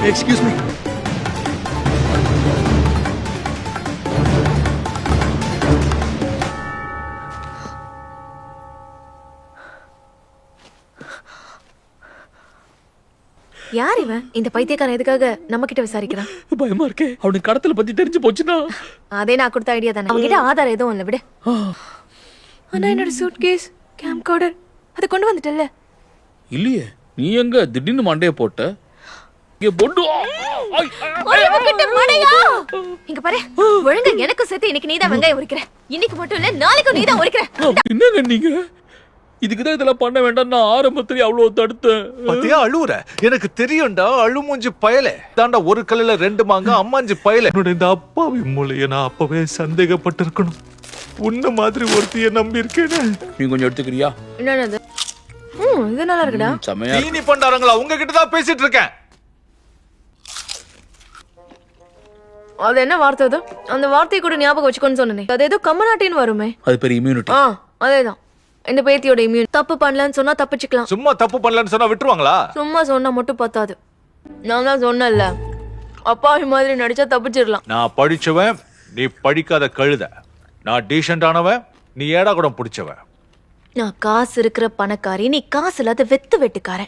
Excuse me. யார் இவன்? இந்த பைத்தியக்காரன் எதுக்காக நம்ம கிட்ட விசாரிக்கிறான்? பயமா இருக்கே, அவனுக்கு கடத்தல பத்தி தெரிஞ்சு போச்சுன்னா. அதே நான் கொடுத்த ஐடியா தானே. அவங்க கிட்ட ஆதாரம் எதுவும் இல்ல, விடு. ஆனா என்னோட சூட்கேஸ், கேம் கோடர் அதை கொண்டு வந்துட்டல்ல? இல்லையே, நீ எங்க திடீர்னு மண்டைய போட்ட? இங்க பொண்டு. இங்க பாரு, ஒழுங்கா எனக்கு சேர்த்து இன்னைக்கு நீதான் வெங்காயம் உரிக்கிற. இன்னைக்கு மட்டும் இல்ல, நாளைக்கும் நீதான் உரிக்கிற. என்னங்க நீங்க? இதுக்குதான் இதெல்லாம் பண்ண வேண்டாம் நான் ஆரம்பத்திலே அவ்வளவு தடுத்தேன். பத்தியா அழுவுற? எனக்கு தெரியும்டா, அழுமூஞ்சி பயலே. தாண்டா ஒரு கல்லுல ரெண்டு மாங்க அம்மாஞ்சி பயலே. என்னோட இந்த அப்பாவி மூளைய நான் அப்பவே சந்தேகப்பட்டு இருக்கணும். உன்ன மாதிரி ஒருத்திய நம்பி இருக்கேன்னு. நீ கொஞ்சம் எடுத்துக்கிறியா? என்னது? இது நல்லா இருக்குடா. சமையா தீனி பண்டாரங்களா, உங்ககிட்ட தான் பேசிட்டு இருக்கேன். அது என்ன வார்த்தை அது? அந்த வார்த்தையை கூட ஞாபகம் வச்சுக்கோன்னு சொன்னனே. அது ஏதோ கம்மநாட்டின்னு வருமே. அது பெரிய இம்யூனிட்டி. அதேதான். இந்த பேத்தியோட இம்யூன். தப்பு பண்ணலன்னு சொன்னா தப்பிச்சுக்கலாம். சும்மா தப்பு பண்ணலன்னு சொன்னா விட்டுருவாங்களா? சும்மா சொன்னா மட்டும் பத்தாது. நான் தான் சொன்னேன்ல, அப்பாவி மாதிரி நடிச்சா தப்பிச்சிடலாம். நான் படிச்சவன், நீ படிக்காத கழுத. நான் டீசென்ட் ஆனவன், நீ ஏடா கூட பிடிச்சவன். நான் காசு இருக்கிற பணக்காரி, நீ காசு இல்லாத வெத்து வெட்டுக்காரன்.